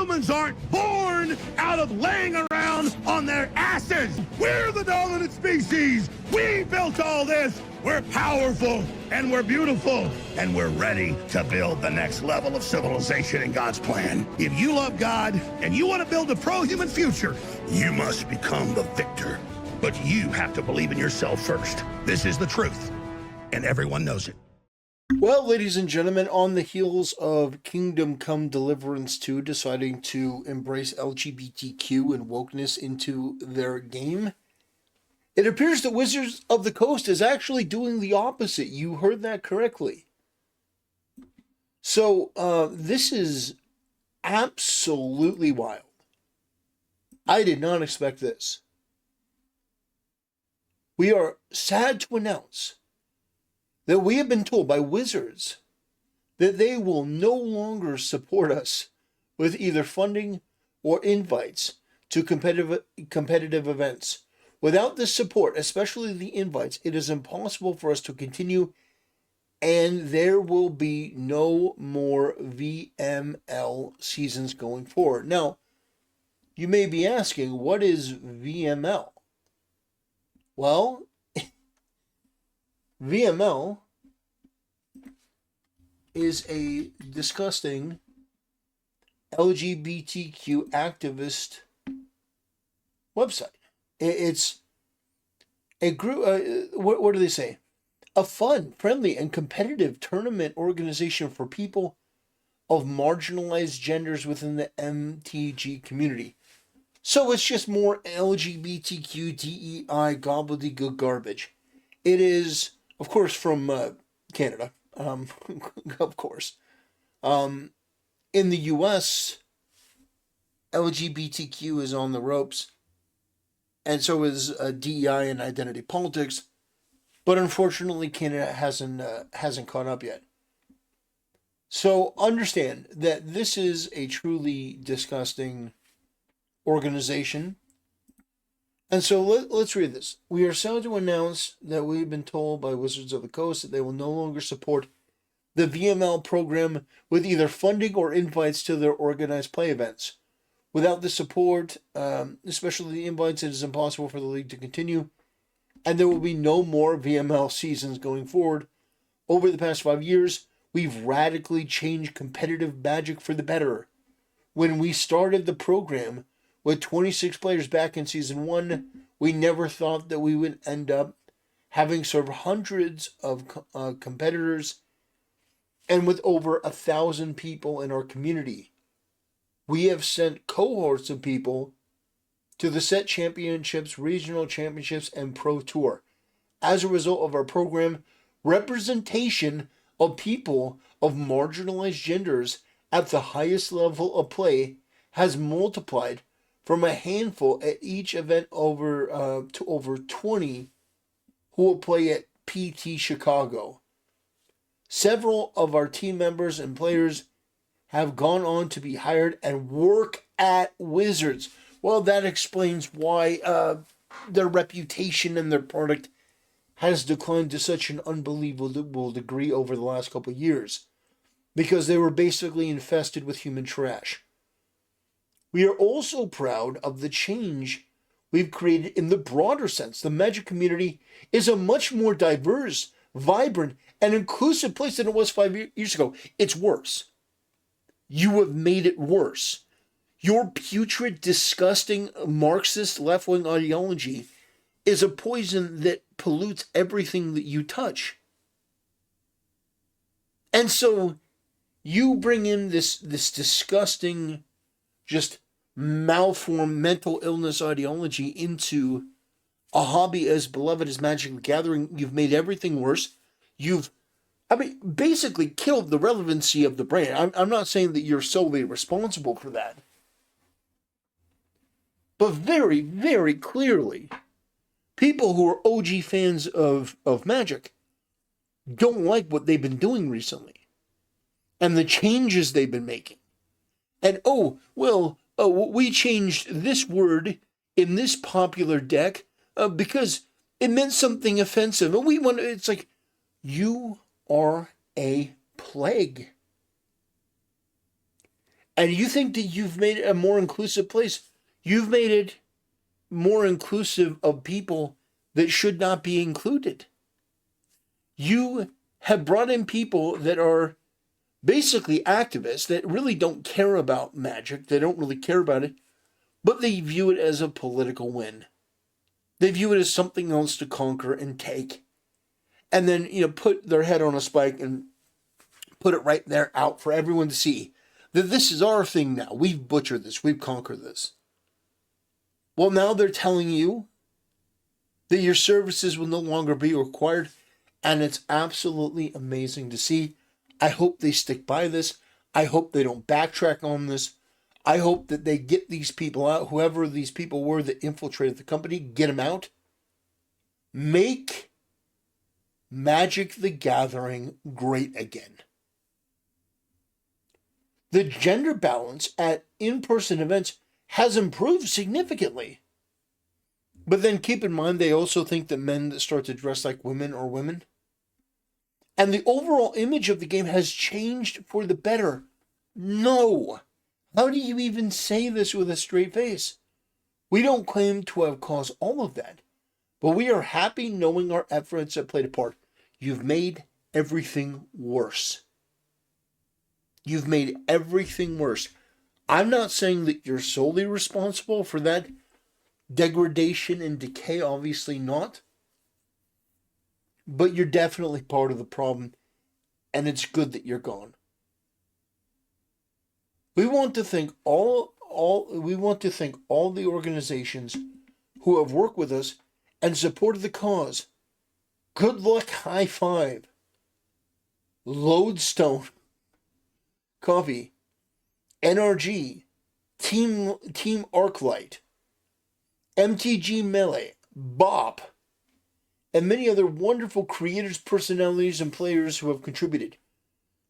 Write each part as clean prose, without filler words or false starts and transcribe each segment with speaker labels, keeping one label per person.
Speaker 1: Humans aren't born out of laying around on their asses. We're the dominant species. We built all this. We're powerful and we're beautiful and we're ready to build the next level of civilization in God's plan. If you love God and you want to build a pro-human future, you must become the victor. But you have to believe in yourself first. This is the truth, and everyone knows it.
Speaker 2: Well, ladies and gentlemen, on the heels of Kingdom Come Deliverance 2 deciding to embrace LGBTQ and wokeness into their game, it appears that Wizards of the Coast is actually doing the opposite. You heard that correctly. So, this is absolutely wild. I did not expect this. We are sad to announce that we have been told by Wizards that they will no longer support us with either funding or invites to competitive events. Without this support, especially the invites, it is impossible for us to continue, and there will be no more VML seasons going forward. Now, you may be asking, what is VML? Well, VML is a disgusting LGBTQ activist website. It's a group, what do they say? A fun, friendly, and competitive tournament organization for people of marginalized genders within the MTG community. So it's just more LGBTQ, DEI, gobbledygook garbage. It is, of course, from Canada, of course. In the U.S., LGBTQ is on the ropes, and so is DEI and identity politics. But unfortunately, Canada hasn't caught up yet. So understand that this is a truly disgusting organization. And so let's read this. We are sad to announce that we've been told by Wizards of the Coast that they will no longer support the VML program with either funding or invites to their organized play events. Without the support, especially the invites, it is impossible for the league to continue, and there will be no more VML seasons going forward. Over the past 5 years, we've radically changed competitive Magic for the better. When we started the program with 26 players back in Season 1, we never thought that we would end up having served hundreds of competitors and with over 1,000 people in our community. We have sent cohorts of people to the set championships, regional championships, and pro tour. As a result of our program, representation of people of marginalized genders at the highest level of play has multiplied from a handful at each event to over 20 who will play at PT Chicago. Several of our team members and players have gone on to be hired and work at Wizards. Well, that explains why their reputation and their product has declined to such an unbelievable degree over the last couple of years, because they were basically infested with human trash. We are also proud of the change we've created in the broader sense. The Magic community is a much more diverse, vibrant, and inclusive place than it was 5 years ago. It's worse. You have made it worse. Your putrid, disgusting, Marxist left-wing ideology is a poison that pollutes everything that you touch. And so you bring in this disgusting, just malformed mental illness ideology into a hobby as beloved as Magic the Gathering. You've made everything worse. Basically killed the relevancy of the brand. I'm not saying that you're solely responsible for that. But very, very clearly, people who are OG fans of Magic don't like what they've been doing recently and the changes they've been making. And we changed this word in this popular deck because it meant something offensive. And it's like, you are a plague. And you think that you've made it a more inclusive place. You've made it more inclusive of people that should not be included. You have brought in people that are basically activists that really don't care about magic. They don't really care about it, but they view it as a political win. They view it as something else to conquer and take. And then, put their head on a spike and put it right there out for everyone to see that this is our thing now. We've butchered this. We've conquered this. Well, now they're telling you that your services will no longer be required. And it's absolutely amazing to see. I hope they stick by this. I hope they don't backtrack on this. I hope that they get these people out, whoever these people were that infiltrated the company, get them out. Make Magic the Gathering great again. The gender balance at in-person events has improved significantly. But then keep in mind, they also think that men that start to dress like women are women. And the overall image of the game has changed for the better. No. How do you even say this with a straight face? We don't claim to have caused all of that. But we are happy knowing our efforts have played a part. You've made everything worse. You've made everything worse. I'm not saying that you're solely responsible for that degradation and decay, obviously not. But you're definitely part of the problem, and it's good that you're gone. We want to thank all the organizations who have worked with us and supported the cause. Good Luck High Five, Lodestone Coffee, NRG, Team Arclight, MTG Melee, Bop, and many other wonderful creators, personalities, and players who have contributed.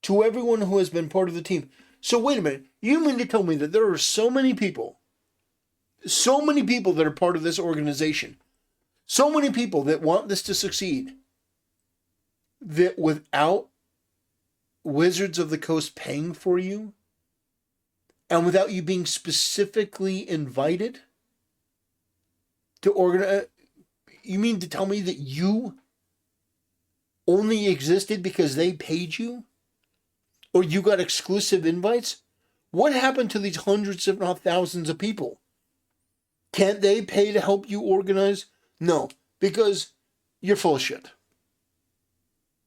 Speaker 2: To everyone who has been part of the team. So wait a minute, you mean to tell me that there are so many people that are part of this organization, so many people that want this to succeed, that without Wizards of the Coast paying for you, and without you being specifically invited to organize, you mean to tell me that you only existed because they paid you? Or you got exclusive invites? What happened to these hundreds, if not thousands of people? Can't they pay to help you organize? No, because you're full of shit.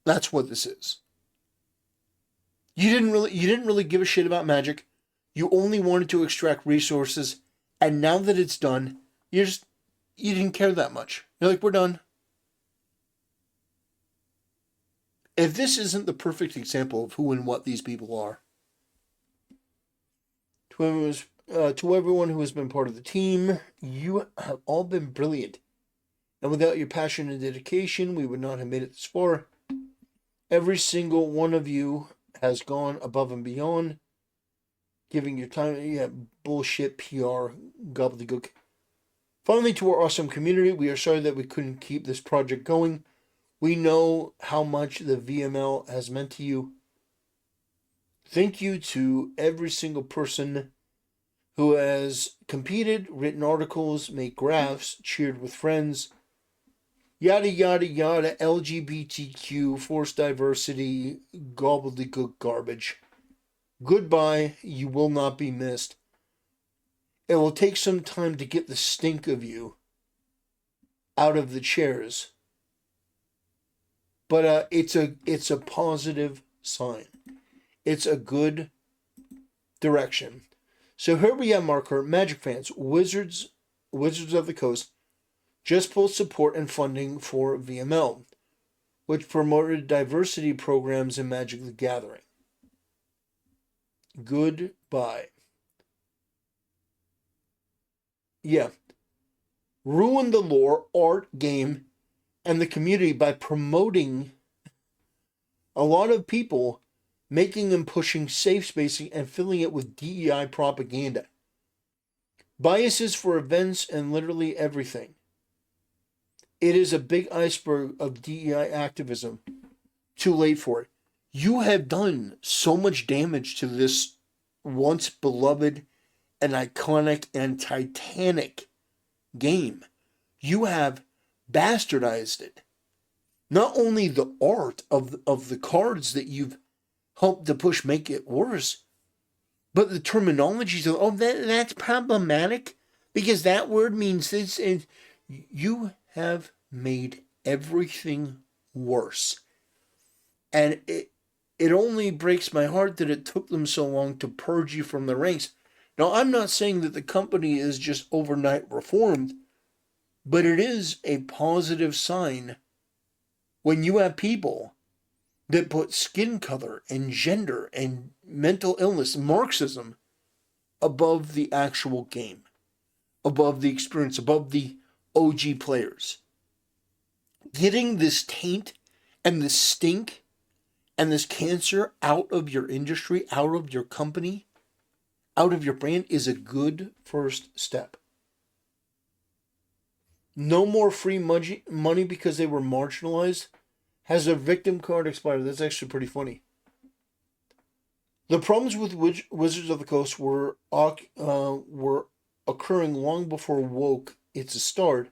Speaker 2: That's what this is. You didn't really give a shit about Magic. You only wanted to extract resources, and now that it's done, you didn't care that much. You're like, we're done. If this isn't the perfect example of who and what these people are, to everyone who has been part of the team, you have all been brilliant. And without your passion and dedication, we would not have made it this far. Every single one of you has gone above and beyond, giving your time. Yeah, bullshit PR gobbledygook. Finally, to our awesome community, we are sorry that we couldn't keep this project going. We know how much the VML has meant to you. Thank you to every single person who has competed, written articles, made graphs, cheered with friends, yada yada yada, LGBTQ, forced diversity, gobbledygook garbage. Goodbye, you will not be missed. It will take some time to get the stink of you out of the chairs. But it's a positive sign. It's a good direction. So here we have marker, Magic fans, Wizards of the Coast just pulled support and funding for VML, which promoted diversity programs in Magic the Gathering. Goodbye. Yeah. Ruin the lore, art, game, and the community by promoting a lot of people, making and pushing safe spacing and filling it with DEI propaganda. Biases for events and literally everything. It is a big iceberg of DEI activism. Too late for it. You have done so much damage to this once beloved and iconic and titanic game. You have bastardized it. Not only the art of the cards that you've helped to push make it worse, but the terminology. So, oh, that's problematic because that word means this. And you have made everything worse. And it only breaks my heart that it took them so long to purge you from the ranks. Now, I'm not saying that the company is just overnight reformed, but it is a positive sign when you have people that put skin color and gender and mental illness, Marxism, above the actual game, above the experience, above the OG players. Getting this taint and this stink and this cancer out of your industry, out of your company, out of your brand is a good first step. No more free money because they were marginalized. Has their victim card expired? That's actually pretty funny. The problems with Wizards of the Coast were occurring long before woke. It's a start,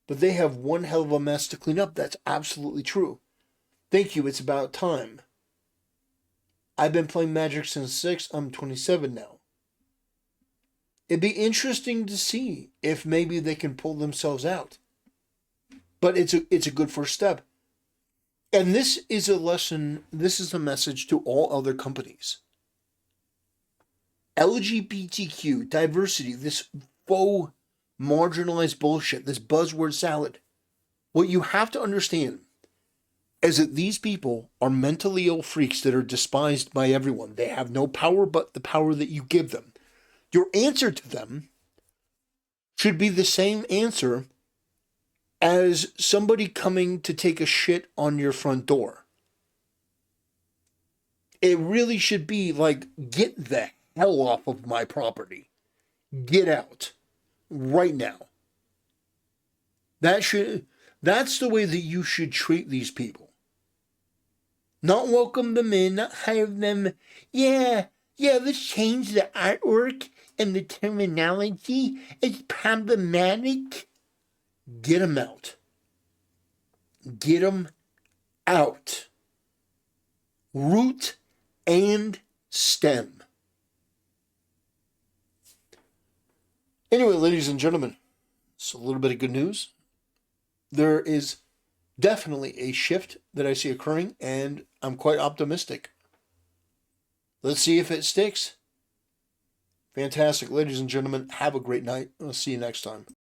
Speaker 2: but they have one hell of a mess to clean up. That's absolutely true. Thank you. It's about time. I've been playing Magic since 6. I'm 27 now. It'd be interesting to see if maybe they can pull themselves out. But it's a good first step. And this is a lesson, this is a message to all other companies. LGBTQ, diversity, this faux marginalized bullshit, this buzzword salad. What you have to understand is that these people are mentally ill freaks that are despised by everyone. They have no power but the power that you give them. Your answer to them should be the same answer as somebody coming to take a shit on your front door. It really should be like, get the hell off of my property. Get out. Right now. That's the way that you should treat these people. Not welcome them in, not have them, yeah, let's change the artwork and the terminology. It's problematic. Get them out. Get them out. Root and stem. Anyway, ladies and gentlemen, it's a little bit of good news. There is definitely a shift that I see occurring, and I'm quite optimistic. Let's see if it sticks. Fantastic. Ladies and gentlemen, have a great night. I'll see you next time.